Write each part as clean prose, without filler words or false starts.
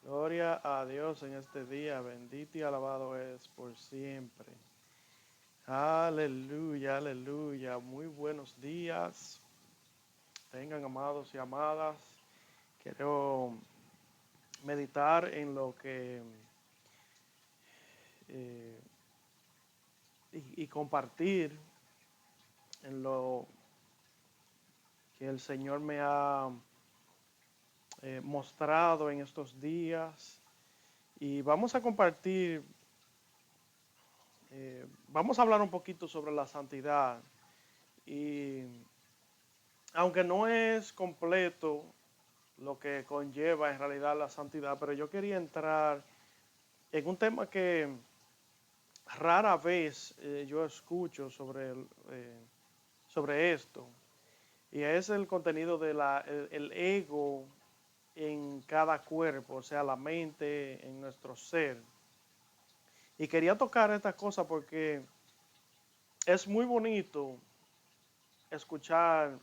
Gloria a Dios en este día, bendito y alabado es por siempre. Aleluya, aleluya. Muy buenos días. Tengan amados y amadas. Quiero meditar en lo que eh, y compartir en lo que el Señor me ha mostrado en estos días. Y vamos a compartir, vamos a hablar un poquito sobre la santidad. Y aunque no es completo lo que conlleva en realidad la santidad, pero yo quería entrar en un tema que rara vez yo escucho sobre esto, y es el contenido de el ego en cada cuerpo, o sea, la mente en nuestro ser. Y quería tocar esta cosa porque es muy bonito escuchar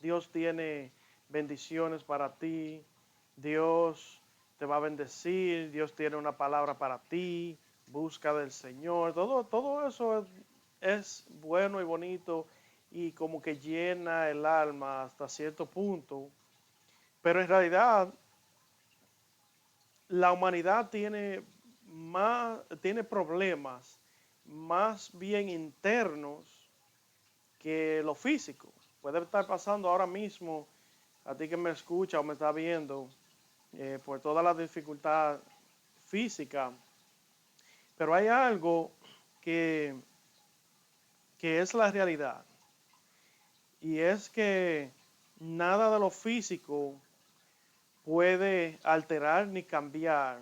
Dios tiene bendiciones para ti, Dios te va a bendecir, Dios tiene una palabra para ti, busca del Señor, todo eso es bueno y bonito y como que llena el alma hasta cierto punto, pero en realidad la humanidad tiene problemas más bien internos que lo físico. Puede estar pasando ahora mismo a ti que me escucha o me está viendo, por toda la dificultad física, pero hay algo que, que es la realidad, y es que nada de lo físico puede alterar ni cambiar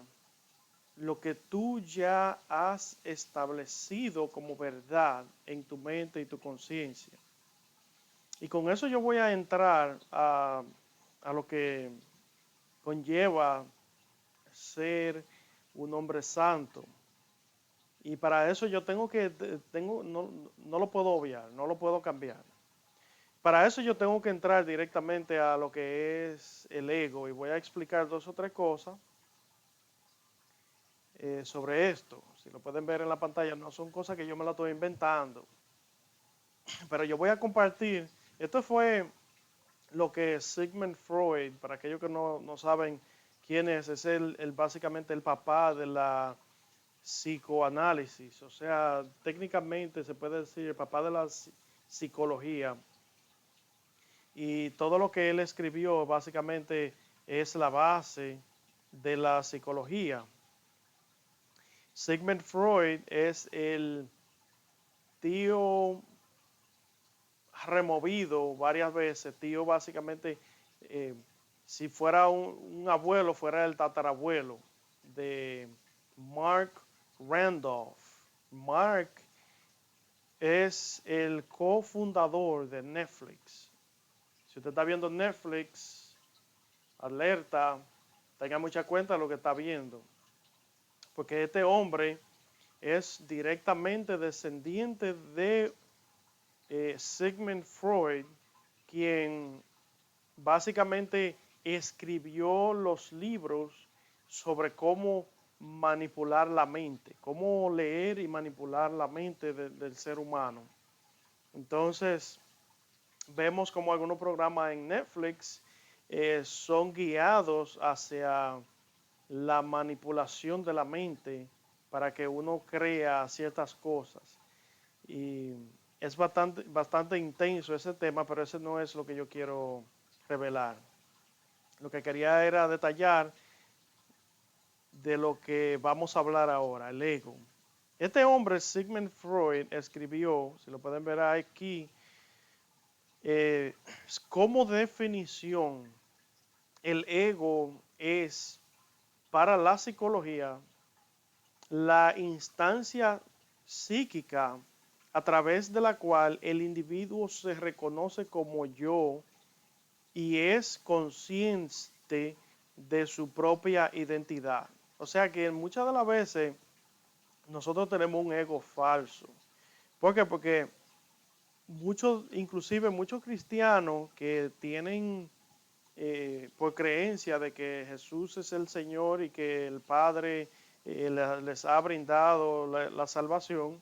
lo que tú ya has establecido como verdad en tu mente y tu conciencia. Y con eso yo voy a entrar a lo que conlleva ser un hombre santo. Y para eso yo no lo puedo obviar, no lo puedo cambiar. Para eso yo tengo que entrar directamente a lo que es el ego y voy a explicar dos o tres cosas sobre esto. Si lo pueden ver en la pantalla, no son cosas que yo me las estoy inventando, pero yo voy a compartir. Esto fue lo que Sigmund Freud, para aquellos que no saben quién es básicamente el papá de la psicoanálisis, o sea, técnicamente se puede decir el papá de la psicología, y todo lo que él escribió básicamente es la base de la psicología. Sigmund Freud es el tío removido varias veces, tío básicamente, eh, si fuera un abuelo, fuera el tatarabuelo de Mark Randolph. Mark es el cofundador de Netflix. Si usted está viendo Netflix, alerta, tenga mucha cuenta de lo que está viendo, porque este hombre es directamente descendiente de Sigmund Freud, quien básicamente escribió los libros sobre cómo manipular la mente, cómo leer y manipular la mente del ser humano. Entonces, vemos como algunos programas en Netflix son guiados hacia la manipulación de la mente para que uno crea ciertas cosas. Y es bastante intenso ese tema, pero ese no es lo que yo quiero revelar. Lo que quería era detallar de lo que vamos a hablar ahora, el ego. Este hombre, Sigmund Freud, escribió, si lo pueden ver aquí, eh, como definición, el ego es para la psicología la instancia psíquica a través de la cual el individuo se reconoce como yo y es consciente de su propia identidad. O sea que muchas de las veces nosotros tenemos un ego falso. ¿Por qué? Porque inclusive muchos cristianos que tienen por creencia de que Jesús es el Señor y que el Padre les ha brindado la salvación,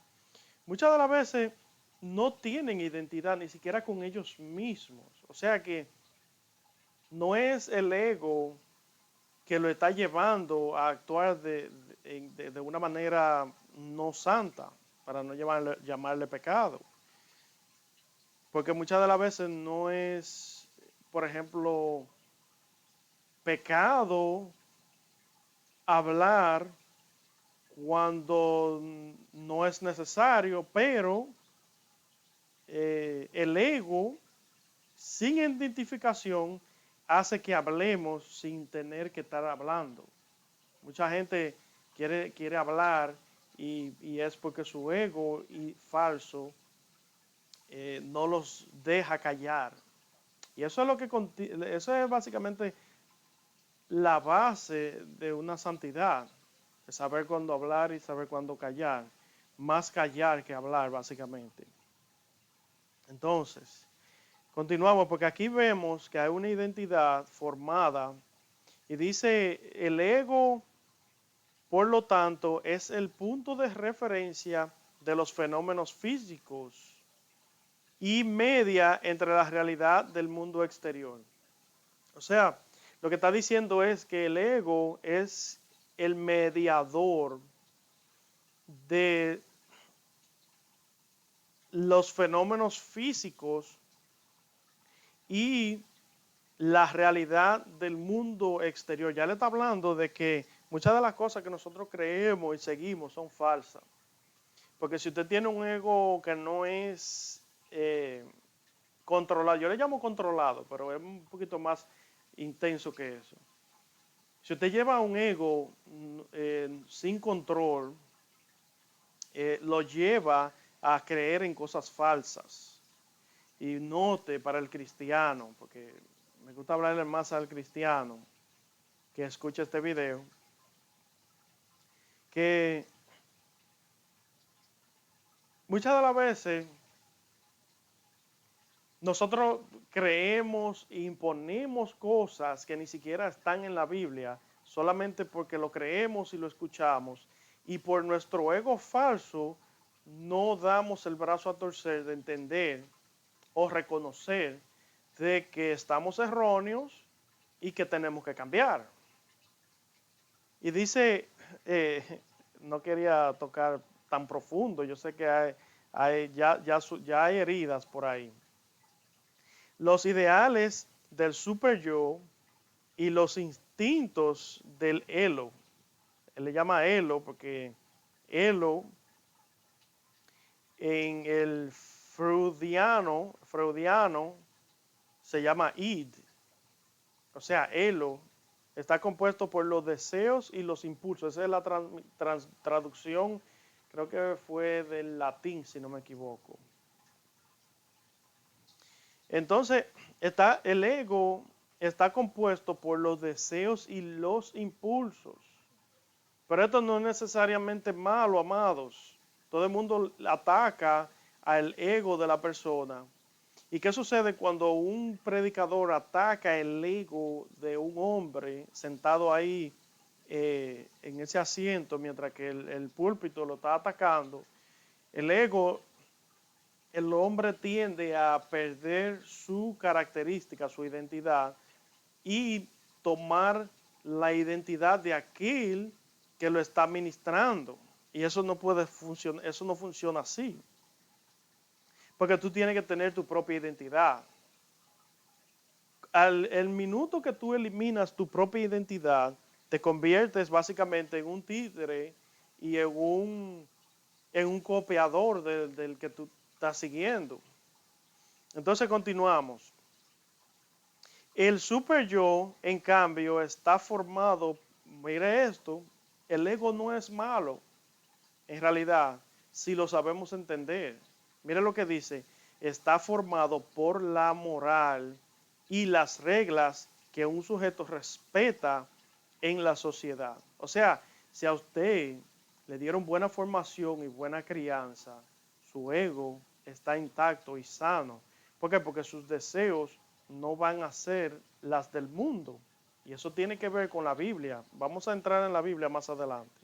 muchas de las veces no tienen identidad ni siquiera con ellos mismos. O sea que no es el ego que lo está llevando a actuar de una manera no santa, para no llamarle pecado. Porque muchas de las veces no es, por ejemplo, pecado hablar cuando no es necesario, pero el ego sin identificación hace que hablemos sin tener que estar hablando. Mucha gente quiere hablar y es porque su ego y falso no los deja callar. Y eso es lo que eso es básicamente la base de una santidad, de saber cuándo hablar y saber cuándo callar. Más callar que hablar, básicamente. Entonces, continuamos porque aquí vemos que hay una identidad formada y dice el ego, por lo tanto, es el punto de referencia de los fenómenos físicos y media entre la realidad del mundo exterior. O sea, lo que está diciendo es que el ego es el mediador de los fenómenos físicos y la realidad del mundo exterior. Ya le está hablando de que muchas de las cosas que nosotros creemos y seguimos son falsas. Porque si usted tiene un ego que no es controlado, yo le llamo controlado, pero es un poquito más intenso que eso. Si usted lleva un ego sin control, lo lleva a creer en cosas falsas. Y note para el cristiano, porque me gusta hablarle más al cristiano que escucha este video, que muchas de las veces nosotros creemos e imponemos cosas que ni siquiera están en la Biblia, solamente porque lo creemos y lo escuchamos, y por nuestro ego falso no damos el brazo a torcer de entender o reconocer de que estamos erróneos y que tenemos que cambiar. Y dice, no quería tocar tan profundo, yo sé que ya hay heridas por ahí. Los ideales del super yo y los instintos del elo. Él le llama elo porque elo en el freudiano se llama id. O sea, elo está compuesto por los deseos y los impulsos. Esa es la traducción, creo que fue del latín, si no me equivoco. Entonces, el ego está compuesto por los deseos y los impulsos. Pero esto no es necesariamente malo, amados. Todo el mundo ataca al ego de la persona. ¿Y qué sucede cuando un predicador ataca el ego de un hombre sentado ahí en ese asiento mientras que el púlpito lo está atacando? El ego, el hombre tiende a perder su característica, su identidad y tomar la identidad de aquel que lo está ministrando. Y eso no puede funcionar, eso no funciona así. Porque tú tienes que tener tu propia identidad. El minuto que tú eliminas tu propia identidad, te conviertes básicamente en un títere y en un copiador del que tú estás siguiendo. Entonces continuamos. El super yo, en cambio, está formado, mire esto, el ego no es malo, en realidad, si lo sabemos entender. Mire lo que dice, está formado por la moral y las reglas que un sujeto respeta en la sociedad. O sea, si a usted le dieron buena formación y buena crianza, su ego está intacto y sano. ¿Por qué? Porque sus deseos no van a ser las del mundo. Y eso tiene que ver con la Biblia. Vamos a entrar en la Biblia más adelante.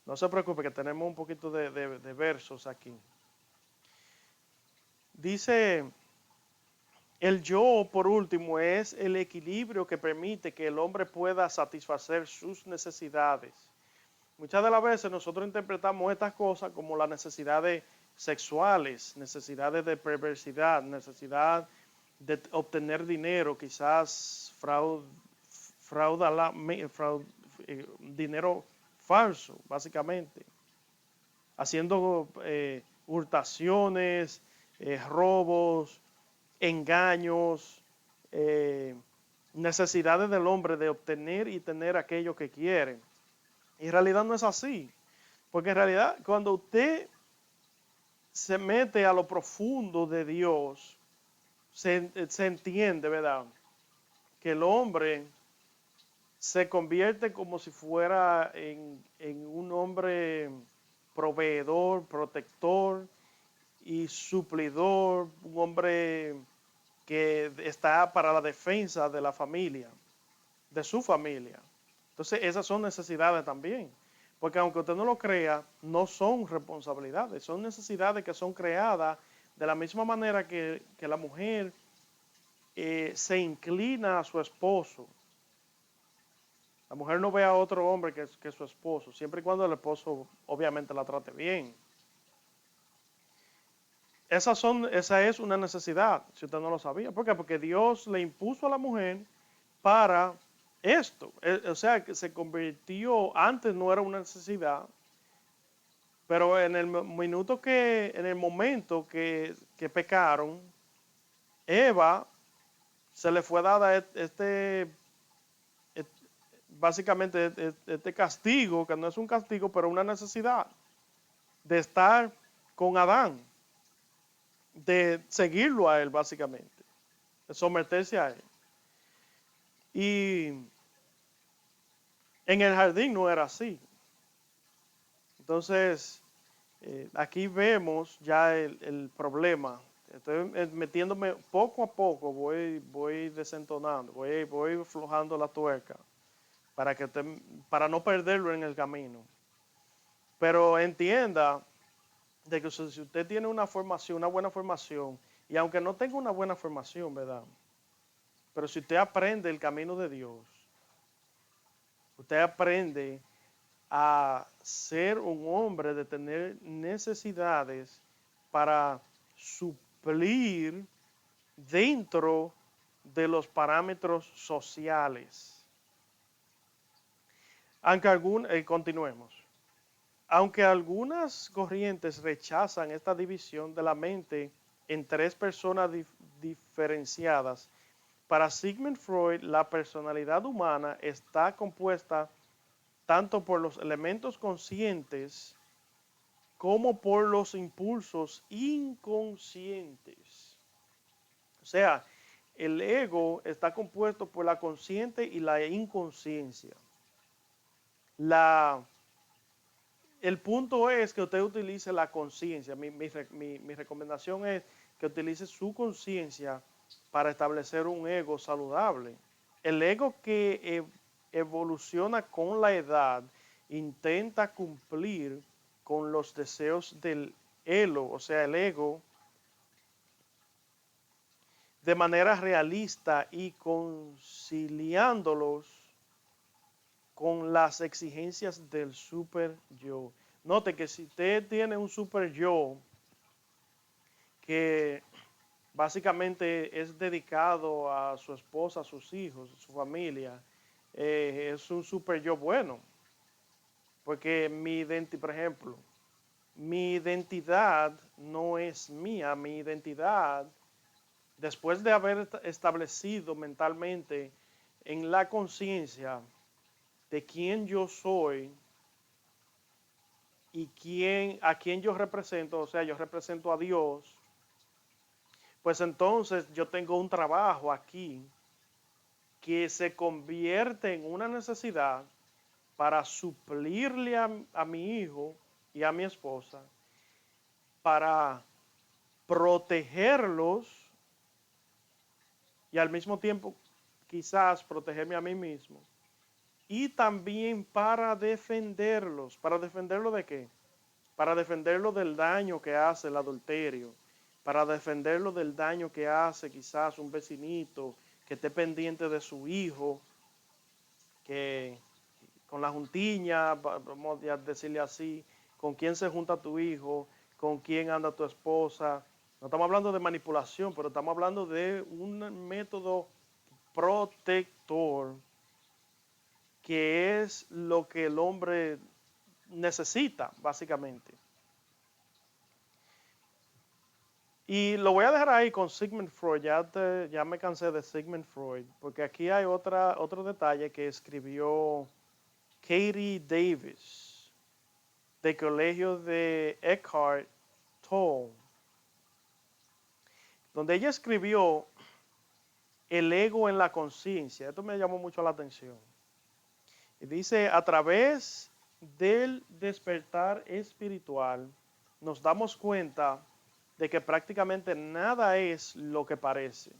No se preocupe que tenemos un poquito de versos aquí. Dice, el yo, por último, es el equilibrio que permite que el hombre pueda satisfacer sus necesidades. Muchas de las veces nosotros interpretamos estas cosas como las necesidades sexuales, necesidades de perversidad, necesidad de obtener dinero, quizás dinero falso, básicamente, haciendo hurtaciones, robos, engaños, necesidades del hombre de obtener y tener aquello que quiere. Y en realidad no es así, porque en realidad cuando usted se mete a lo profundo de Dios, se entiende, ¿verdad? Que el hombre se convierte como si fuera en un hombre proveedor, protector y suplidor, un hombre que está para la defensa de la familia, de su familia. Entonces esas son necesidades también, porque aunque usted no lo crea, no son responsabilidades, son necesidades que son creadas de la misma manera que la mujer se inclina a su esposo. La mujer no ve a otro hombre que su esposo, siempre y cuando el esposo obviamente la trate bien. Esa es una necesidad, si usted no lo sabía. ¿Por qué? Porque Dios le impuso a la mujer para esto. O sea, que se convirtió, antes no era una necesidad, pero en el en el momento que pecaron, Eva se le fue dada básicamente este castigo, que no es un castigo, pero una necesidad de estar con Adán, de seguirlo a él básicamente, de someterse a él. Y en el jardín no era así. Entonces, aquí vemos ya el problema. Estoy metiéndome poco a poco, voy desentonando, voy aflojando la tuerca para no perderlo en el camino. Pero entienda de que si usted tiene una formación, una buena formación, y aunque no tenga una buena formación, ¿verdad? Pero si usted aprende el camino de Dios, usted aprende a ser un hombre de tener necesidades para suplir dentro de los parámetros sociales. Continuemos. Aunque algunas corrientes rechazan esta división de la mente en tres personas diferenciadas, para Sigmund Freud la personalidad humana está compuesta tanto por los elementos conscientes como por los impulsos inconscientes. O sea, el ego está compuesto por la consciente y la inconsciencia. El punto es que usted utilice la conciencia. Mi recomendación es que utilice su conciencia para establecer un ego saludable. El ego que evoluciona con la edad intenta cumplir con los deseos del elo, o sea, el ego, de manera realista y conciliándolos con las exigencias del super yo. Note que si usted tiene un super yo que básicamente es dedicado a su esposa, a sus hijos, a su familia, es un super yo bueno. Porque por ejemplo, mi identidad no es mía, mi identidad, después de haber establecido mentalmente en la conciencia de quién yo soy y a quién yo represento, o sea, yo represento a Dios, pues entonces yo tengo un trabajo aquí que se convierte en una necesidad para suplirle a mi hijo y a mi esposa, para protegerlos y al mismo tiempo quizás protegerme a mí mismo. Y también para defenderlos. ¿Para defenderlo de qué? Para defenderlo del daño que hace el adulterio. Para defenderlo del daño que hace quizás un vecinito que esté pendiente de su hijo, que con la juntiña, vamos a decirle así, con quién se junta tu hijo, con quién anda tu esposa. No estamos hablando de manipulación, pero estamos hablando de un método protector que es lo que el hombre necesita, básicamente. Y lo voy a dejar ahí con Sigmund Freud, ya me cansé de Sigmund Freud, porque aquí hay otro detalle que escribió Katie Davis, del colegio de Eckhart Tolle, donde ella escribió el ego en la conciencia. Esto me llamó mucho la atención. Y dice, a través del despertar espiritual, nos damos cuenta de que prácticamente nada es lo que parece.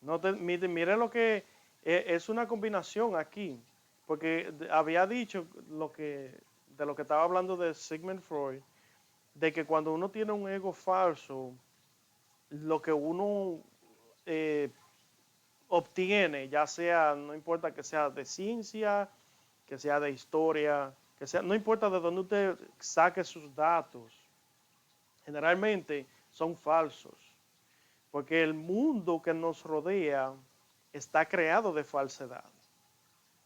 Mire lo que es una combinación aquí, porque había dicho de lo que estaba hablando de Sigmund Freud, de que cuando uno tiene un ego falso, lo que uno eh, obtiene, ya sea, no importa que sea de ciencia, que sea de historia, que sea, no importa de dónde usted saque sus datos, generalmente son falsos, porque el mundo que nos rodea está creado de falsedad.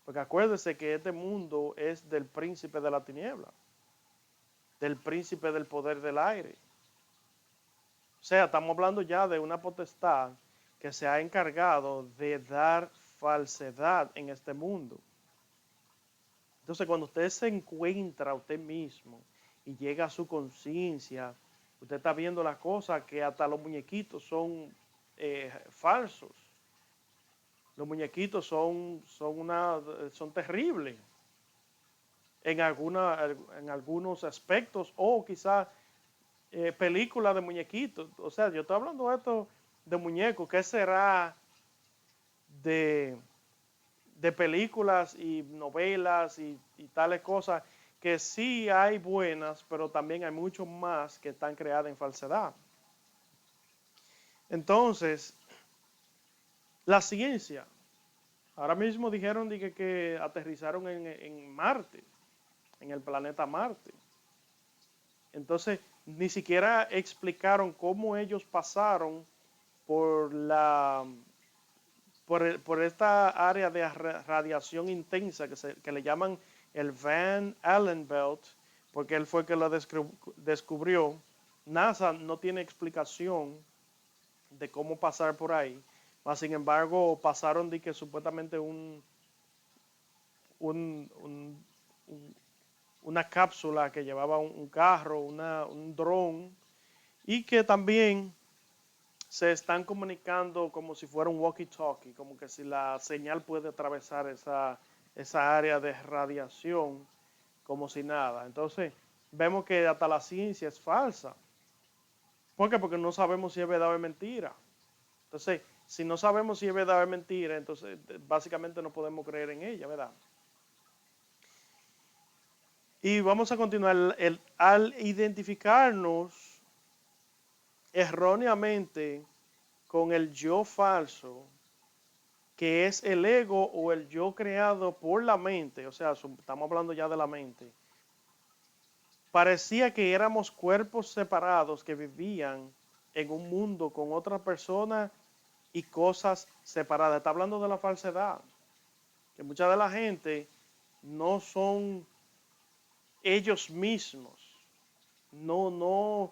Porque acuérdese que este mundo es del príncipe de la tiniebla, del príncipe del poder del aire. O sea, estamos hablando ya de una potestad que se ha encargado de dar falsedad en este mundo. Entonces, cuando usted se encuentra a usted mismo y llega a su conciencia, usted está viendo las cosas que hasta los muñequitos son falsos. Los muñequitos son terribles en algunos aspectos o quizás películas de muñequitos. O sea, yo estoy hablando de esto de muñecos. ¿Qué será de, de películas y novelas y tales cosas que sí hay buenas, pero también hay mucho más que están creadas en falsedad? Entonces, la ciencia, ahora mismo dijeron que aterrizaron en Marte, en el planeta Marte. Entonces, ni siquiera explicaron cómo ellos pasaron por por esta área de radiación intensa que le llaman el Van Allen Belt, porque él fue el que lo descubrió. NASA no tiene explicación de cómo pasar por ahí, mas sin embargo pasaron de que supuestamente un, un, una cápsula que llevaba un carro, un dron, y que también se están comunicando como si fuera un walkie-talkie, como que si la señal puede atravesar esa área de radiación como si nada. Entonces, vemos que hasta la ciencia es falsa. ¿Por qué? Porque no sabemos si es verdad o es mentira. Entonces, si no sabemos si es verdad o es mentira, entonces básicamente no podemos creer en ella, ¿verdad? Y vamos a continuar. Al identificarnos erróneamente con el yo falso, que es el ego o el yo creado por la mente, o sea, estamos hablando ya de la mente, parecía que éramos cuerpos separados que vivían en un mundo con otras personas y cosas separadas. Está hablando de la falsedad, que mucha de la gente no son ellos mismos, no,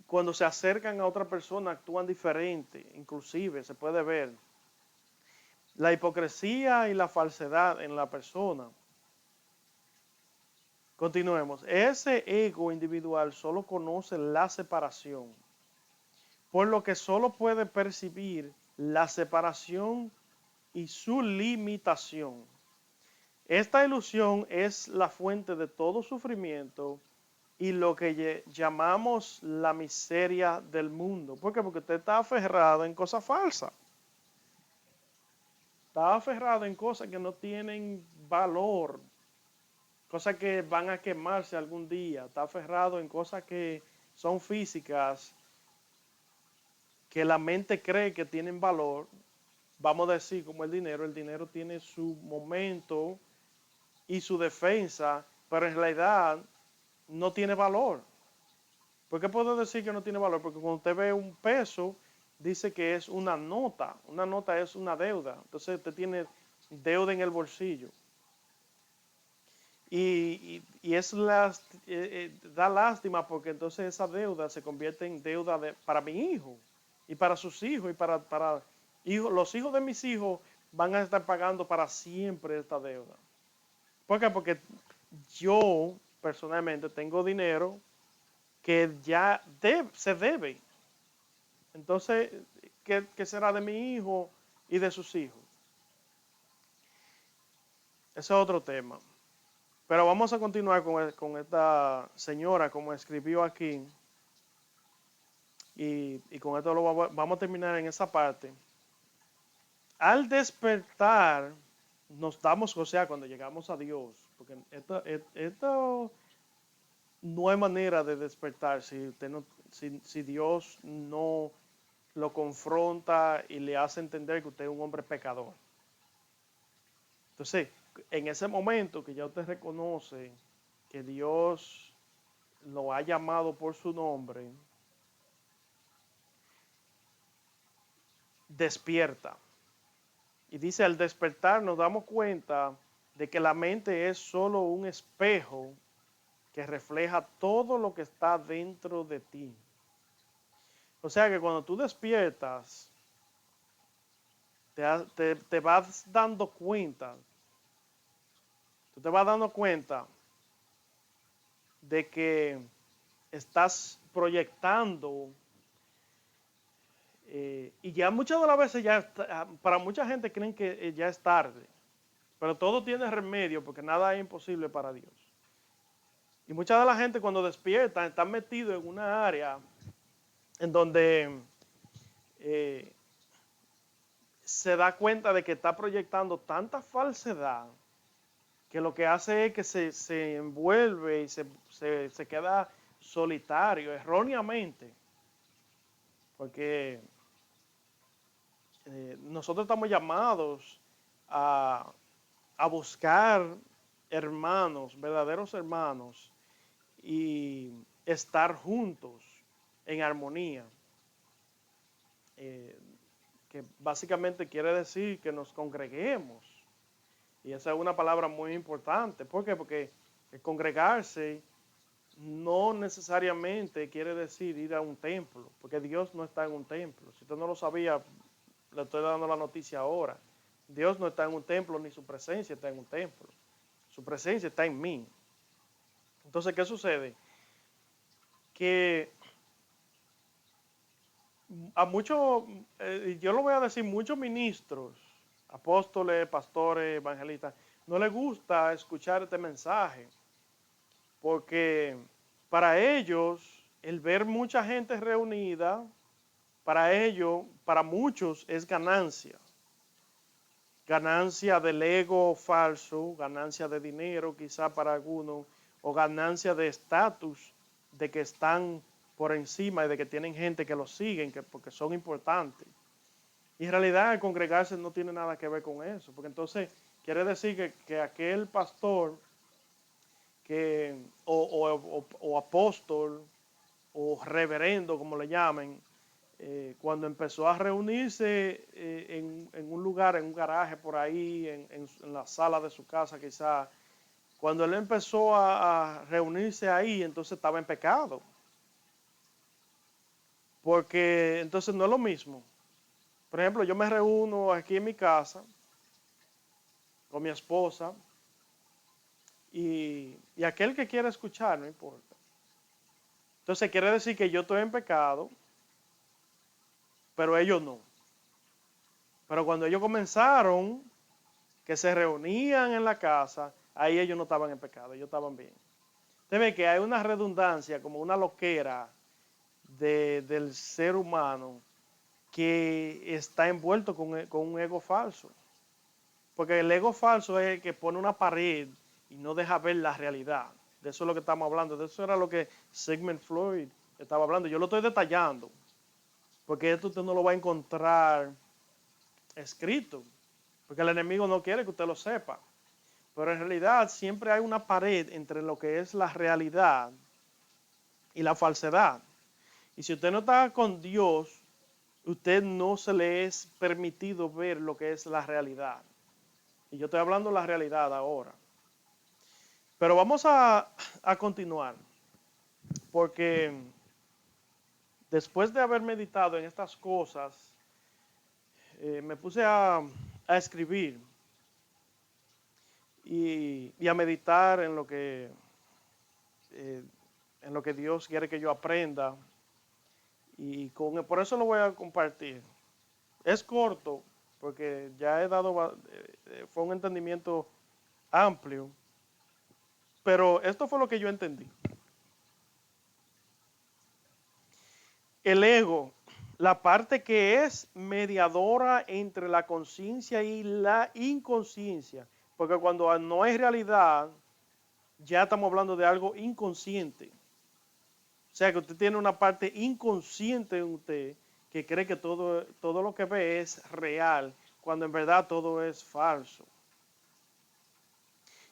cuando se acercan a otra persona actúan diferente, inclusive se puede ver la hipocresía y la falsedad en la persona. Continuemos. Ese ego individual solo conoce la separación, por lo que solo puede percibir la separación y su limitación. Esta ilusión es la fuente de todo sufrimiento y lo que llamamos la miseria del mundo. ¿Por qué? Porque usted está aferrado en cosas falsas. Está aferrado en cosas que no tienen valor, cosas que van a quemarse algún día. Está aferrado en cosas que son físicas, que la mente cree que tienen valor. Vamos a decir, como el dinero tiene su momento y su defensa, pero en realidad no tiene valor. ¿Por qué puedo decir que no tiene valor? Porque cuando usted ve un peso, dice que es una nota. Una nota es una deuda. Entonces usted tiene deuda en el bolsillo. Y es da lástima porque entonces esa deuda se convierte en deuda para mi hijo y para sus hijos y para los hijos de mis hijos van a estar pagando para siempre esta deuda. ¿Por qué? Porque yo personalmente tengo dinero que ya se debe. Entonces, ¿qué será de mi hijo y de sus hijos? Ese es otro tema. Pero vamos a continuar con esta señora, como escribió aquí, y con esto vamos a terminar en esa parte. Al despertar, nos damos, o sea, cuando llegamos a Dios, porque esto no hay manera de despertar si Dios no lo confronta y le hace entender que usted es un hombre pecador. Entonces, en ese momento que ya usted reconoce que Dios lo ha llamado por su nombre, despierta. Y dice, al despertar nos damos cuenta de que la mente es solo un espejo que refleja todo lo que está dentro de ti. O sea que cuando tú despiertas, te vas dando cuenta, tú te vas dando cuenta de que estás proyectando y ya muchas de las veces para mucha gente creen que ya es tarde, pero todo tiene remedio porque nada es imposible para Dios. Y mucha de la gente cuando despierta está metido en una área en donde eh, se da cuenta de que está proyectando tanta falsedad que lo que hace es que se envuelve y se queda solitario erróneamente. Porque nosotros estamos llamados a, a buscar hermanos, verdaderos hermanos, y estar juntos en armonía. Eh, que básicamente quiere decir que nos congreguemos. Y esa es una palabra muy importante. ¿Por qué? Porque el congregarse no necesariamente quiere decir ir a un templo, porque Dios no está en un templo. Si usted no lo sabía, le estoy dando la noticia ahora. Dios no está en un templo, ni su presencia está en un templo. Su presencia está en mí. Entonces, ¿qué sucede? Que a muchos, yo lo voy a decir, muchos ministros, apóstoles, pastores, evangelistas, no les gusta escuchar este mensaje, porque para ellos el ver mucha gente reunida, para ellos, para muchos es ganancia. Ganancia del ego falso, ganancia de dinero quizá para algunos, o ganancia de estatus, de que están por encima y de que tienen gente que los siguen, porque son importantes. Y en realidad el congregarse no tiene nada que ver con eso, porque entonces quiere decir que aquel pastor o apóstol o reverendo, como le llamen, cuando empezó a reunirse en un lugar, en un garaje por ahí, en la sala de su casa quizá, cuando él empezó a reunirse ahí, entonces estaba en pecado. Porque entonces no es lo mismo. Por ejemplo, yo me reúno aquí en mi casa con mi esposa y aquel que quiera escuchar, no importa. Entonces quiere decir que yo estoy en pecado, pero ellos no. Pero cuando ellos comenzaron, que se reunían en la casa, ahí ellos no estaban en pecado, ellos estaban bien. Usted ve que hay una redundancia, como una loquera del ser humano que está envuelto con un ego falso. Porque el ego falso es el que pone una pared y no deja ver la realidad. De eso es lo que estamos hablando. De eso era lo que Sigmund Freud estaba hablando. Yo lo estoy detallando. Porque esto usted no lo va a encontrar escrito. Porque el enemigo no quiere que usted lo sepa. Pero en realidad siempre hay una pared entre lo que es la realidad y la falsedad. Y si usted no está con Dios, usted no se le es permitido ver lo que es la realidad. Y yo estoy hablando de la realidad ahora. Pero vamos a continuar, porque después de haber meditado en estas cosas, me puse a escribir y a meditar eh, en lo que Dios quiere que yo aprenda. Y por eso lo voy a compartir. Es corto, porque ya he dado, fue un entendimiento amplio, pero esto fue lo que yo entendí. El ego, la parte que es mediadora entre la conciencia y la inconsciencia, porque cuando no hay realidad, ya estamos hablando de algo inconsciente. O sea que usted tiene una parte inconsciente en usted que cree que todo lo que ve es real, cuando en verdad todo es falso.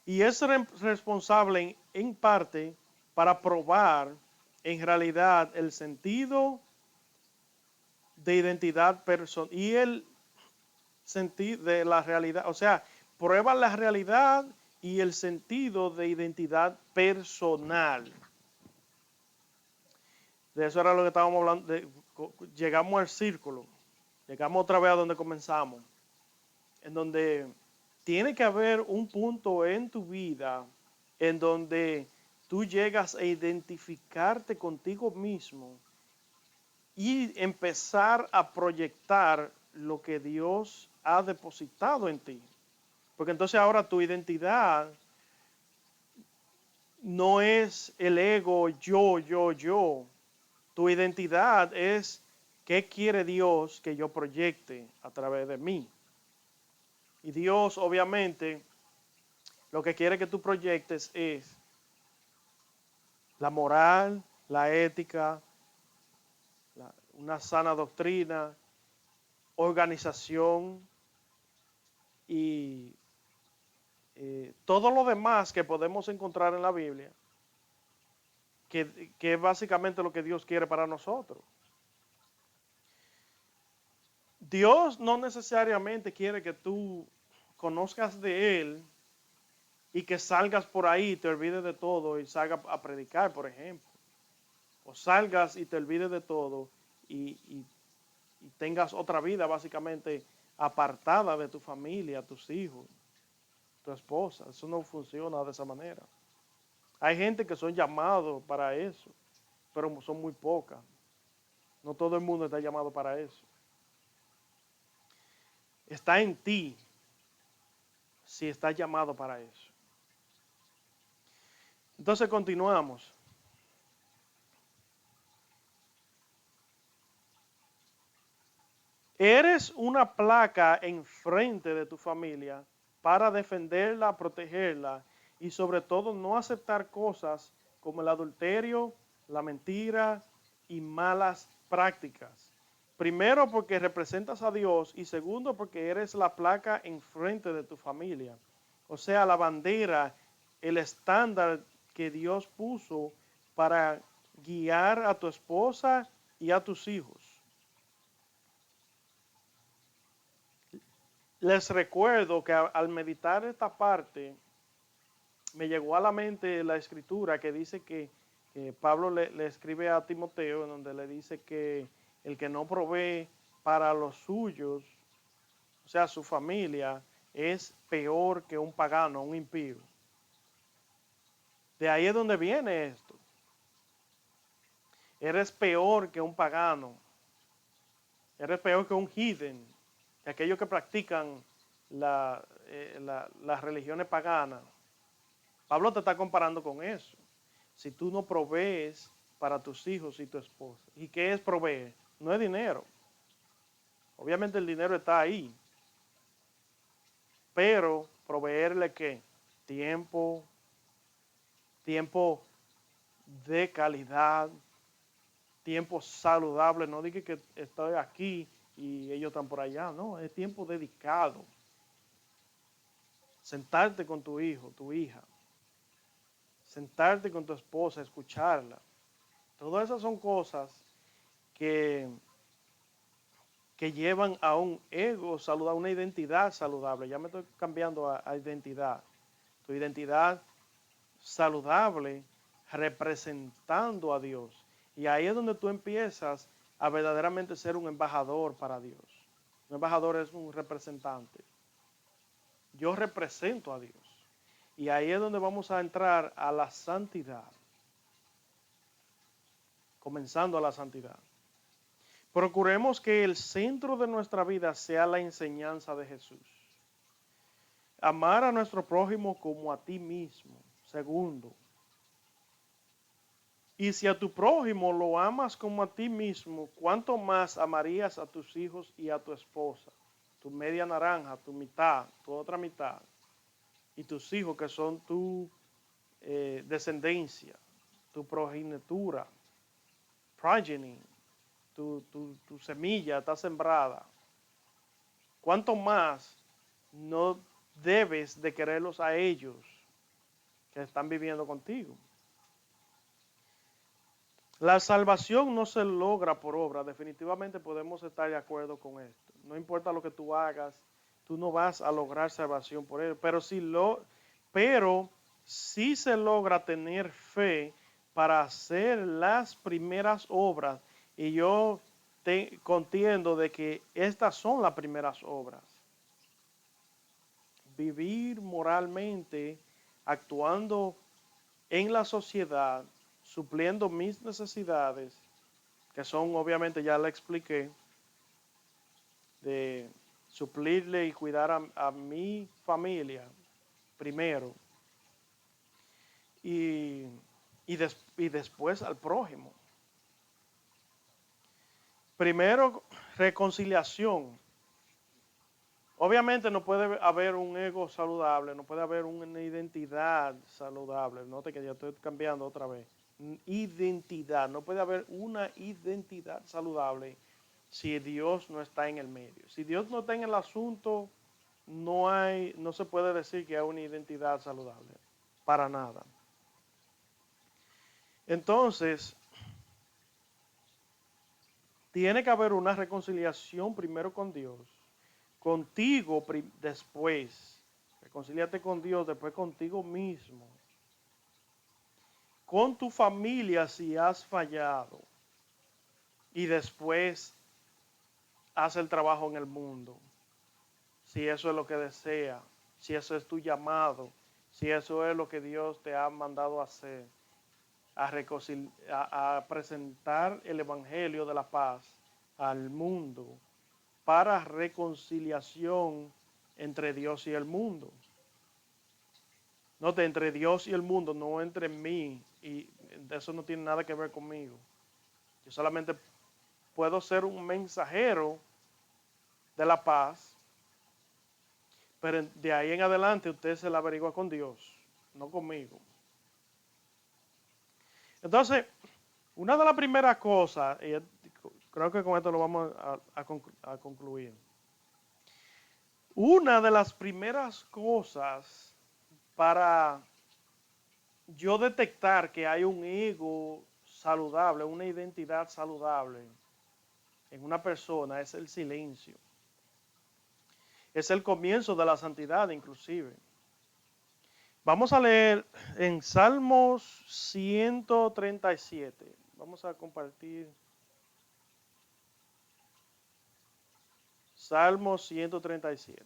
Y es responsable en parte para probar en realidad el sentido de identidad personal y el sentido de la realidad, o sea, prueba la realidad y el sentido de identidad personal. De eso era lo que estábamos hablando, llegamos al círculo, llegamos otra vez a donde comenzamos, en donde tiene que haber un punto en tu vida en donde tú llegas a identificarte contigo mismo y empezar a proyectar lo que Dios ha depositado en ti. Porque entonces ahora tu identidad no es el ego yo. Tu identidad es qué quiere Dios que yo proyecte a través de mí. Y Dios obviamente lo que quiere que tú proyectes es la moral, la ética, una sana doctrina, organización y todo lo demás que podemos encontrar en la Biblia, que es básicamente lo que Dios quiere para nosotros. Dios no necesariamente quiere que tú conozcas de Él y que salgas por ahí y te olvides de todo y salgas a predicar, por ejemplo. O salgas y te olvides de todo y tengas otra vida básicamente apartada de tu familia, tus hijos, tu esposa. Eso no funciona de esa manera. Hay gente que son llamados para eso, pero son muy pocas. No todo el mundo está llamado para eso. Está en ti si estás llamado para eso. Entonces continuamos. Eres una placa enfrente de tu familia para defenderla, protegerla y sobre todo no aceptar cosas como el adulterio, la mentira y malas prácticas. Primero porque representas a Dios y segundo porque eres la placa enfrente de tu familia. O sea, la bandera, el estándar que Dios puso para guiar a tu esposa y a tus hijos. Les recuerdo que al meditar esta parte, me llegó a la mente la escritura que dice que Pablo le escribe a Timoteo, en donde le dice que el que no provee para los suyos, o sea, su familia, es peor que un pagano, un impío. De ahí es donde viene esto. Eres peor que un pagano. Eres peor que un heathen, que aquellos que practican las religiones paganas. Pablo te está comparando con eso. Si tú no provees para tus hijos y tu esposa. ¿Y qué es proveer? No es dinero. Obviamente el dinero está ahí. pero proveerle ¿qué? Tiempo, tiempo de calidad, tiempo saludable. No dije que estoy aquí y ellos están por allá, no, es tiempo dedicado. Sentarte con tu hijo, tu hija, sentarte con tu esposa, escucharla. Todas esas son cosas que, que llevan a un ego saludable, una identidad saludable. Ya me estoy cambiando a identidad. Tu identidad saludable representando a Dios. Y ahí es donde tú empiezas a verdaderamente ser un embajador para Dios. Un embajador es un representante. Yo represento a Dios. Y ahí es donde vamos a entrar a la santidad. Comenzando a la santidad. Procuremos que el centro de nuestra vida sea la enseñanza de Jesús. Amar a nuestro prójimo como a ti mismo. Segundo. Y si a tu prójimo lo amas como a ti mismo, ¿cuánto más amarías a tus hijos y a tu esposa? Tu media naranja, tu mitad, tu otra mitad. Y tus hijos que son tu descendencia, tu progenitura, progeny, tu semilla está sembrada. ¿Cuánto más no debes de quererlos a ellos que están viviendo contigo? La salvación no se logra por obra, definitivamente podemos estar de acuerdo con esto. No importa lo que tú hagas, tú no vas a lograr salvación por él, pero sí se logra tener fe para hacer las primeras obras. Y yo contiendo de que estas son las primeras obras. Vivir moralmente, actuando en la sociedad, supliendo mis necesidades, que son obviamente, ya le expliqué, de suplirle y cuidar a mi familia primero y, y después al prójimo. Primero, reconciliación. Obviamente no puede haber un ego saludable, no puede haber una identidad saludable. Note que ya estoy cambiando otra vez. Identidad, no puede haber una identidad saludable si Dios no está en el medio. Si Dios no está en el asunto, no se puede decir que hay una identidad saludable, para nada. Entonces, tiene que haber una reconciliación primero con Dios, contigo después. Reconcíliate con Dios, después contigo mismo. Con tu familia si has fallado. Y después haz el trabajo en el mundo. Si eso es lo que desea, si eso es tu llamado, si eso es lo que Dios te ha mandado a hacer, a presentar el Evangelio de la paz al mundo para reconciliación entre Dios y el mundo. Note, entre Dios y el mundo, no entre mí, y eso no tiene nada que ver conmigo. Yo solamente puedo ser un mensajero de la paz, pero de ahí en adelante usted se la averigua con Dios, no conmigo. Entonces, una de las primeras cosas, y creo que con esto lo vamos a concluir. Una de las primeras cosas para yo detectar que hay un ego saludable, una identidad saludable en una persona es el silencio. Es el comienzo de la santidad inclusive. Vamos a leer en Salmos 137. Vamos a compartir Salmos 137.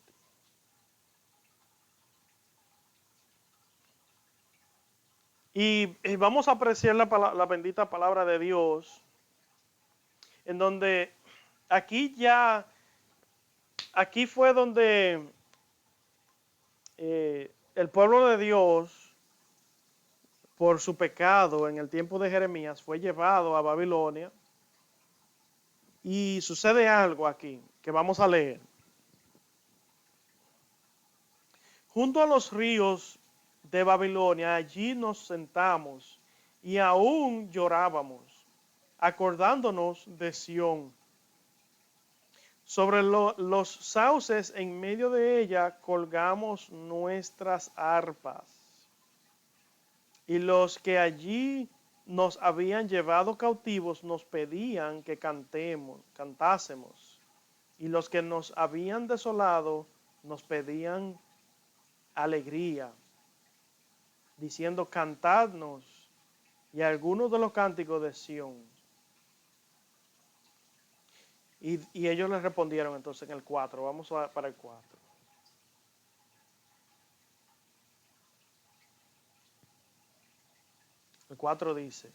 Y vamos a apreciar la bendita palabra de Dios, en donde aquí fue donde el pueblo de Dios, por su pecado en el tiempo de Jeremías, fue llevado a Babilonia. Y sucede algo aquí que vamos a leer. Junto a los ríos de Babilonia, allí nos sentamos y aún llorábamos, acordándonos de Sión. Sobre los sauces en medio de ella colgamos nuestras arpas. Y los que allí nos habían llevado cautivos nos pedían que cantásemos. Y los que nos habían desolado nos pedían alegría, diciendo, cantadnos. Y algunos de los cánticos de Sión. Y ellos les respondieron entonces en el 4. Vamos para el 4. El 4 dice,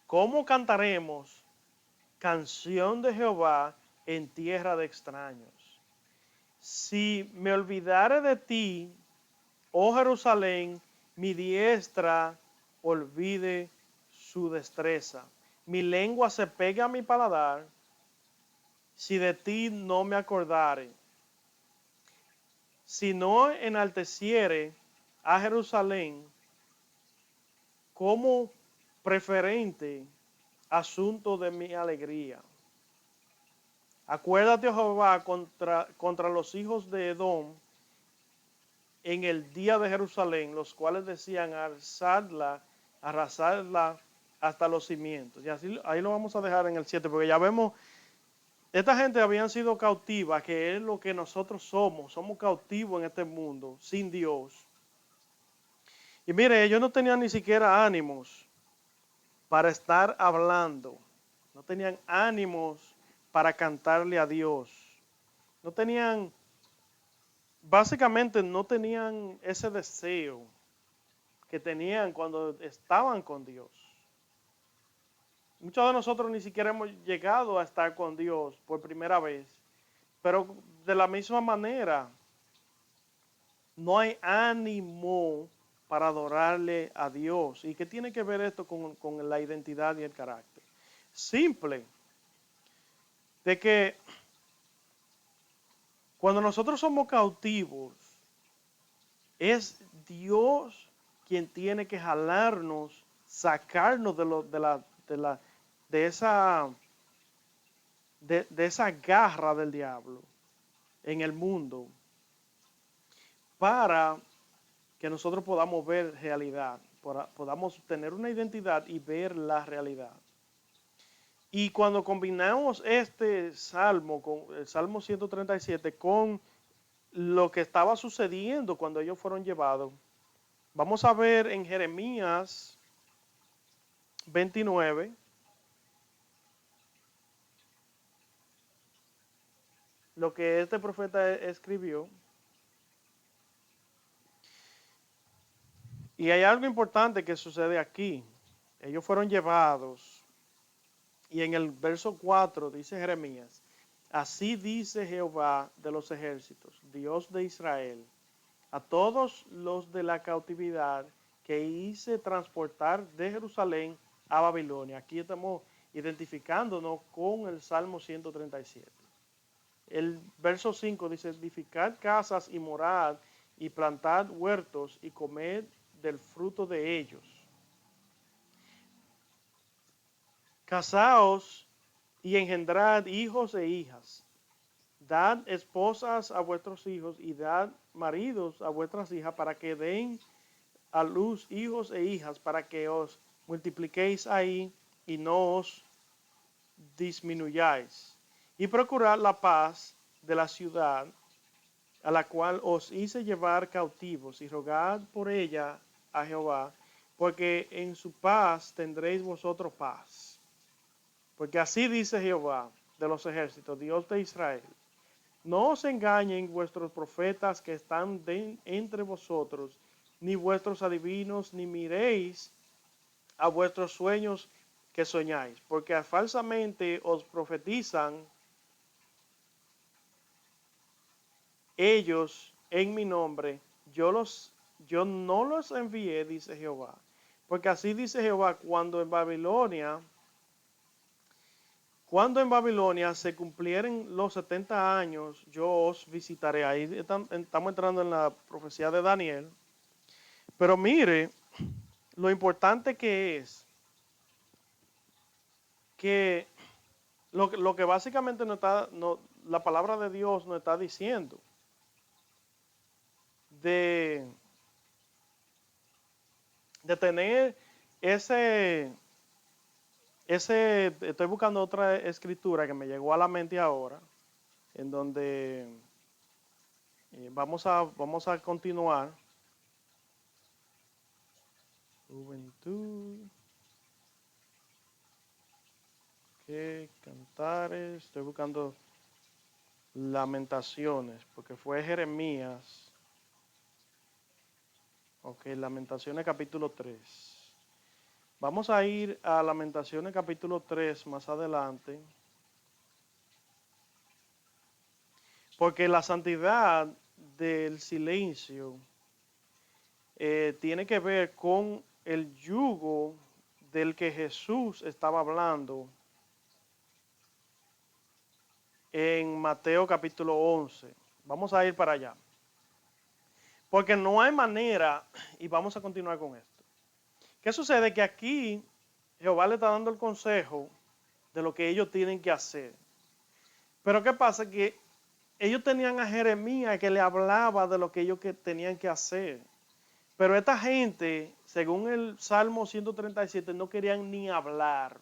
¿cómo cantaremos canción de Jehová en tierra de extraños? Si me olvidare de ti, oh Jerusalén, mi diestra olvide su destreza. Mi lengua se pega a mi paladar, si de ti no me acordare. Si no enalteciere a Jerusalén como preferente asunto de mi alegría. Acuérdate, Jehová, contra los hijos de Edom en el día de Jerusalén, los cuales decían arrasarla hasta los cimientos. Y así ahí lo vamos a dejar en el 7, porque ya vemos, esta gente habían sido cautiva, que es lo que nosotros somos cautivos en este mundo, sin Dios. Y mire, ellos no tenían ni siquiera ánimos para estar hablando, no tenían ánimos para cantarle a Dios, no tenían, básicamente no tenían ese deseo que tenían cuando estaban con Dios. Muchos de nosotros ni siquiera hemos llegado a estar con Dios por primera vez, pero de la misma manera, no hay ánimo para adorarle a Dios. ¿Y qué tiene que ver esto con la identidad y el carácter? Simple, de que cuando nosotros somos cautivos, es Dios quien tiene que jalarnos, sacarnos de esa garra del diablo en el mundo, para que nosotros podamos ver realidad, podamos tener una identidad y ver la realidad. Y cuando combinamos este salmo, con el Salmo 137, con lo que estaba sucediendo cuando ellos fueron llevados, vamos a ver en Jeremías 29, lo que este profeta escribió. Y hay algo importante que sucede aquí. Ellos fueron llevados. Y en el verso 4 dice Jeremías, así dice Jehová de los ejércitos, Dios de Israel, a todos los de la cautividad que hice transportar de Jerusalén a Babilonia. Aquí estamos identificándonos con el Salmo 137. El verso 5 dice, edificad casas y morad y plantad huertos y comed del fruto de ellos. Casaos y engendrad hijos e hijas. Dad esposas a vuestros hijos y dad maridos a vuestras hijas para que den a luz hijos e hijas, para que os multipliquéis ahí y no os disminuyáis. Y procurad la paz de la ciudad a la cual os hice llevar cautivos, y rogad por ella a Jehová, porque en su paz tendréis vosotros paz. Porque así dice Jehová de los ejércitos, Dios de Israel, no os engañen vuestros profetas que están entre vosotros, ni vuestros adivinos, ni miréis a vuestros sueños que soñáis, porque falsamente os profetizan ellos en mi nombre, yo no los envié, dice Jehová. Porque así dice Jehová, cuando en Babilonia cuando en Babilonia se cumplieren los 70 años, yo os visitaré. Ahí estamos entrando en la profecía de Daniel. Pero mire lo importante que es que lo que básicamente la palabra de Dios nos está diciendo de, de tener ese, estoy buscando otra escritura que me llegó a la mente ahora, en donde vamos a continuar. Juventud, que cantares, estoy buscando Lamentaciones, porque fue Jeremías. Ok, Lamentaciones capítulo 3. Vamos a ir a Lamentaciones capítulo 3 más adelante, porque la santidad del silencio tiene que ver con el yugo del que Jesús estaba hablando en Mateo capítulo 11. Vamos a ir para allá. Porque no hay manera, y vamos a continuar con esto. ¿Qué sucede? Que aquí Jehová le está dando el consejo de lo que ellos tienen que hacer. Pero ¿qué pasa? Que ellos tenían a Jeremías que le hablaba de lo que ellos tenían que hacer. Pero esta gente, según el Salmo 137, no querían ni hablar.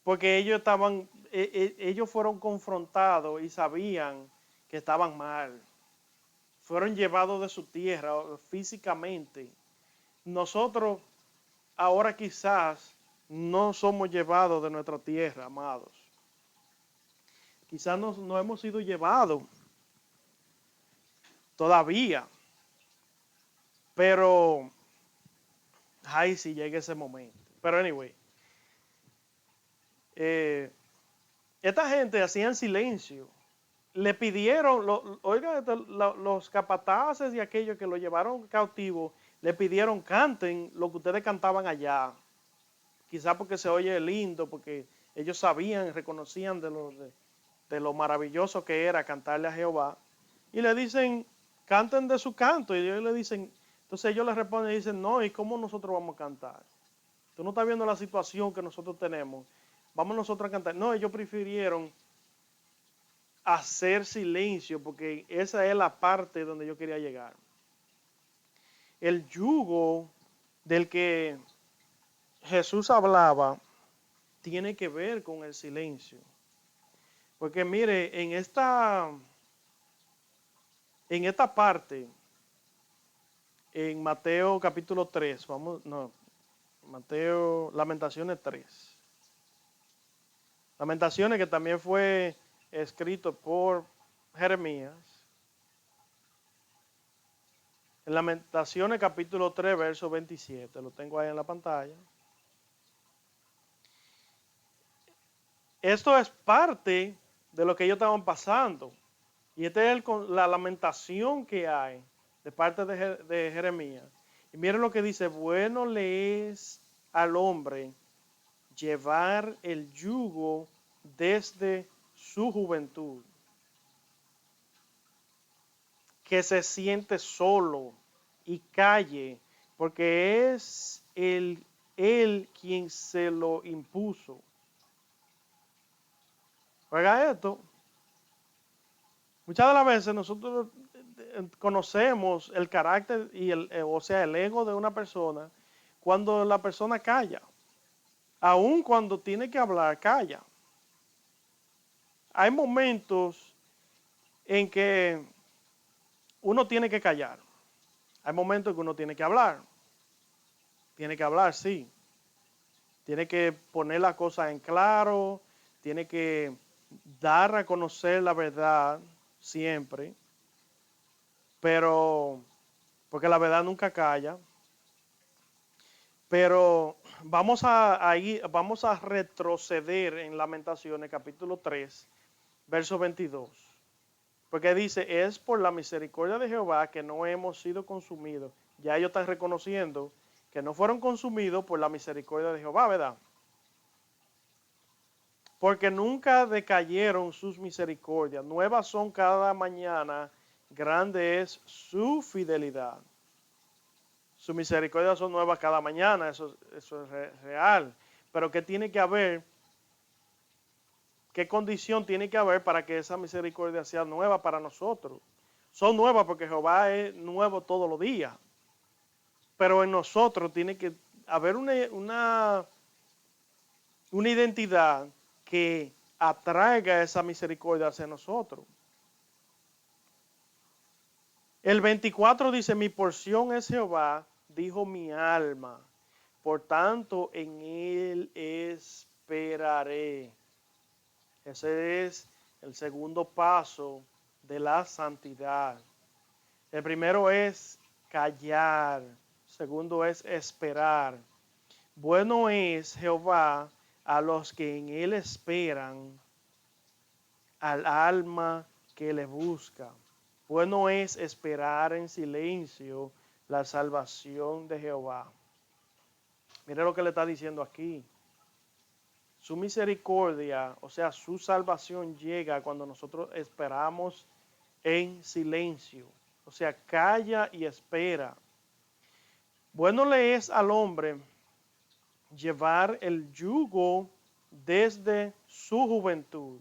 Porque ellos fueron confrontados y sabían que estaban mal. Fueron llevados de su tierra físicamente. Nosotros ahora quizás no somos llevados de nuestra tierra, amados. Quizás no hemos sido llevados todavía. Pero, ay, si llega ese momento. Pero anyway, esta gente hacían silencio. Le pidieron, oiga, los capataces y aquellos que lo llevaron cautivo, le pidieron canten lo que ustedes cantaban allá. Quizás porque se oye lindo, porque ellos sabían, reconocían de lo maravilloso que era cantarle a Jehová. Y le dicen, canten de su canto. Y ellos le dicen, entonces ellos le responden y dicen, no, ¿y cómo nosotros vamos a cantar? Tú no estás viendo la situación que nosotros tenemos. Vamos nosotros a cantar. No, ellos prefirieron hacer silencio porque esa es la parte donde yo quería llegar. El yugo del que Jesús hablaba tiene que ver con el silencio. Porque mire, en esta parte, en Mateo capítulo 3, Lamentaciones 3. Lamentaciones que también fue escrito por Jeremías. En Lamentaciones capítulo 3, verso 27, lo tengo ahí en la pantalla. Esto es parte de lo que ellos estaban pasando. Y esta es la lamentación que hay de parte de Jeremías. Y miren lo que dice, bueno le es al hombre llevar el yugo desde su juventud, que se siente solo y calle, porque es él quien se lo impuso. Oiga esto, muchas de las veces nosotros conocemos el carácter y o sea, el ego de una persona cuando la persona calla. Aun cuando tiene que hablar, calla. Hay momentos en que uno tiene que callar. Hay momentos en que uno tiene que hablar. Tiene que hablar, sí. Tiene que poner las cosas en claro. Tiene que dar a conocer la verdad siempre. Pero, porque la verdad nunca calla. Pero vamos a retroceder en Lamentaciones capítulo 3, verso 22. Porque dice, es por la misericordia de Jehová que no hemos sido consumidos. Ya ellos están reconociendo que no fueron consumidos por la misericordia de Jehová, ¿verdad? porque nunca decayeron sus misericordias. Nuevas son cada mañana, grande es su fidelidad. Sus misericordias son nuevas cada mañana, eso es real. Pero ¿qué tiene que haber? ¿Qué condición tiene que haber para que esa misericordia sea nueva para nosotros? Son nuevas porque Jehová es nuevo todos los días. Pero en nosotros tiene que haber una identidad que atraiga esa misericordia hacia nosotros. El 24 dice, mi porción es Jehová, dijo mi alma, por tanto en él esperaré. Ese es el segundo paso de la santidad. El primero es callar, segundo es esperar. Bueno es Jehová a los que en él esperan, al alma que le busca. Bueno es esperar en silencio la salvación de Jehová. Mire lo que le está diciendo aquí. Su misericordia, o sea, su salvación llega cuando nosotros esperamos en silencio. O sea, calla y espera. Bueno le es al hombre llevar el yugo desde su juventud.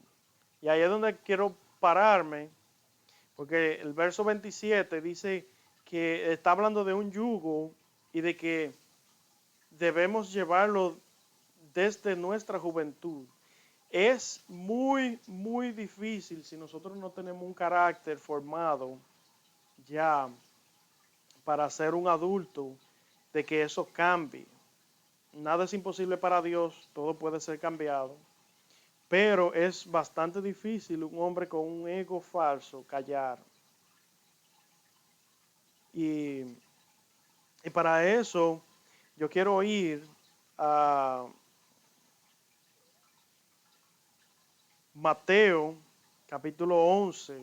Y ahí es donde quiero pararme, porque el verso 27 dice que está hablando de un yugo y de que debemos llevarlo desde nuestra juventud. Es muy difícil si nosotros no tenemos un carácter formado ya para ser un adulto, de que eso cambie. Nada es imposible para Dios, todo puede ser cambiado. Pero es bastante difícil un hombre con un ego falso callar. Y para eso yo quiero ir a Mateo capítulo 11,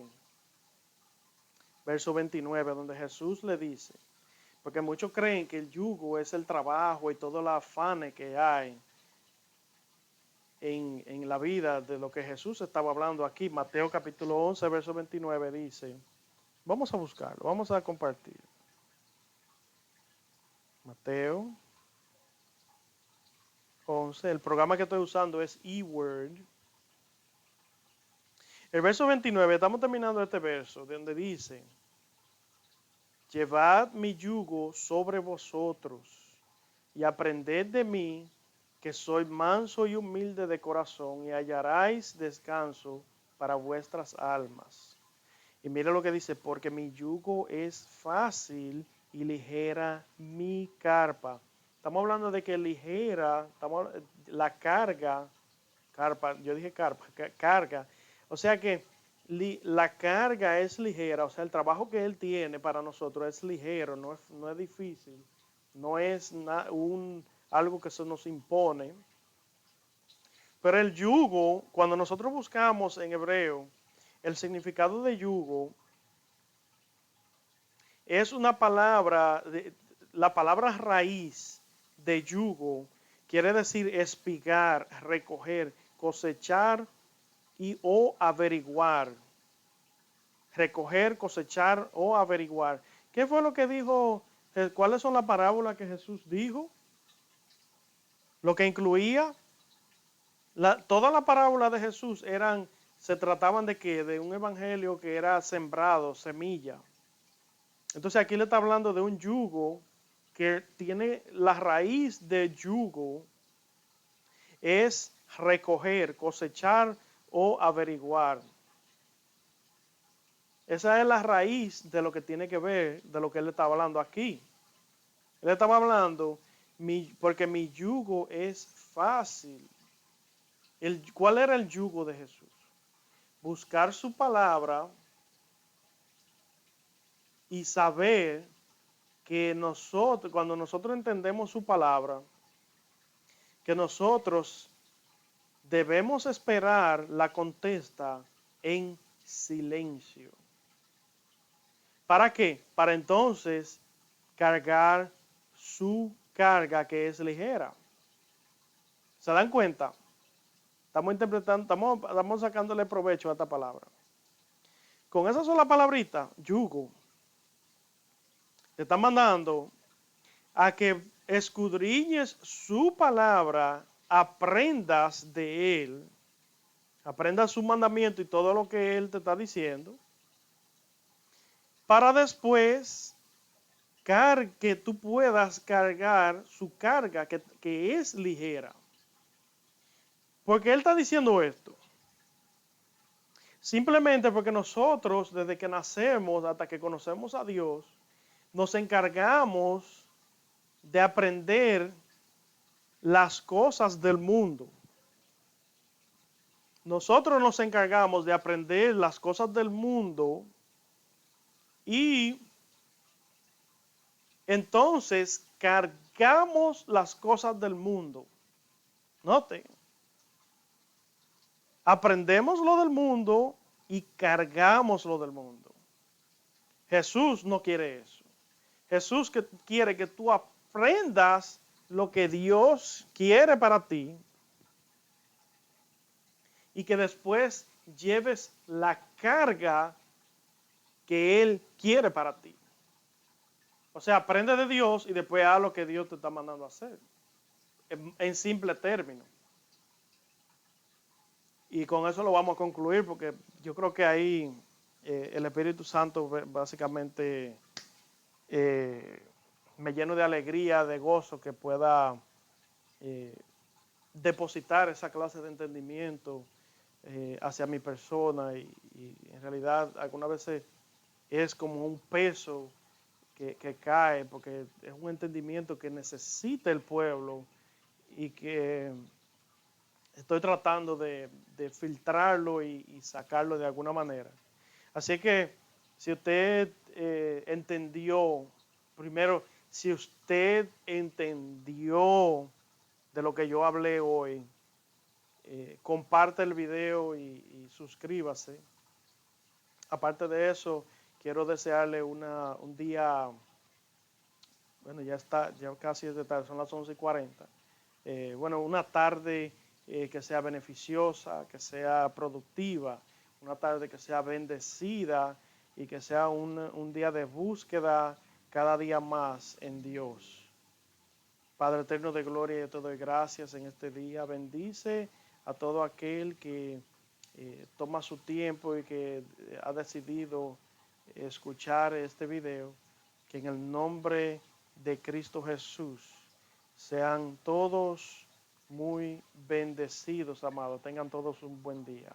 verso 29, donde Jesús le dice, porque muchos creen que el yugo es el trabajo y todo el afán que hay en la vida de lo que Jesús estaba hablando aquí. Mateo capítulo 11, verso 29 dice, vamos a buscarlo, vamos a compartir. Mateo 11, el programa que estoy usando es eWord. El verso 29, estamos terminando este verso, donde dice, llevad mi yugo sobre vosotros y aprended de mí, que soy manso y humilde de corazón, y hallaréis descanso para vuestras almas. Y mira lo que dice, porque mi yugo es fácil y ligera mi carpa. Estamos hablando de que ligera, la carga, yo dije carga. O sea que la carga es ligera, o sea, el trabajo que él tiene para nosotros es ligero, no es difícil, no es algo que se nos impone. Pero el yugo, cuando nosotros buscamos en hebreo, el significado de yugo es una palabra, la palabra raíz de yugo quiere decir espigar, recoger, cosechar y o averiguar. Recoger, cosechar o averiguar. ¿Qué fue lo que dijo? ¿Cuáles son las parábolas que Jesús dijo? Lo que incluía, todas las parábolas de Jesús se trataban de qué? De un evangelio que era sembrado, semilla. Entonces aquí le está hablando de un yugo que tiene la raíz de yugo, es recoger, cosechar o averiguar. Esa es la raíz de lo que tiene que ver, de lo que él estaba hablando aquí. Él estaba hablando, porque mi yugo es fácil. ¿Cuál era el yugo de Jesús? Buscar su palabra y saber que cuando nosotros entendemos su palabra, que nosotros debemos esperar la contesta en silencio. ¿Para qué? Para entonces cargar su carga que es ligera. ¿Se dan cuenta? Estamos interpretando, estamos sacándole provecho a esta palabra. Con esa sola palabrita, yugo, te está mandando a que escudriñes su palabra, aprendas de él, aprendas su mandamiento y todo lo que él te está diciendo, para después que tú puedas cargar su carga, que es ligera. Porque él está diciendo esto. Simplemente porque nosotros, desde que nacemos hasta que conocemos a Dios, nos encargamos de aprender las cosas del mundo. Nosotros nos encargamos de aprender las cosas del mundo y entonces cargamos las cosas del mundo. Noten, aprendemos lo del mundo y cargamos lo del mundo. Jesús no quiere eso. Jesús quiere que tú aprendas lo que Dios quiere para ti y que después lleves la carga que Él quiere para ti. O sea, aprende de Dios y después haz lo que Dios te está mandando a hacer. En simple término. Y con eso lo vamos a concluir porque yo creo que ahí el Espíritu Santo básicamente me lleno de alegría, de gozo que pueda depositar esa clase de entendimiento hacia mi persona y en realidad algunas veces es como un peso que cae porque es un entendimiento que necesita el pueblo y que estoy tratando de filtrarlo y sacarlo de alguna manera. Así que si usted entendió, primero, si usted entendió de lo que yo hablé hoy, comparte el video y suscríbase. Aparte de eso, quiero desearle un día, bueno, ya casi es de tarde, son las 11:40. Bueno, una tarde que sea beneficiosa, que sea productiva, una tarde que sea bendecida y que sea un día de búsqueda cada día más en Dios. Padre eterno de gloria, yo te doy gracias en este día. Bendice a todo aquel que toma su tiempo y que ha decidido escuchar este video. Que en el nombre de Cristo Jesús sean todos muy bendecidos, amados. Tengan todos un buen día.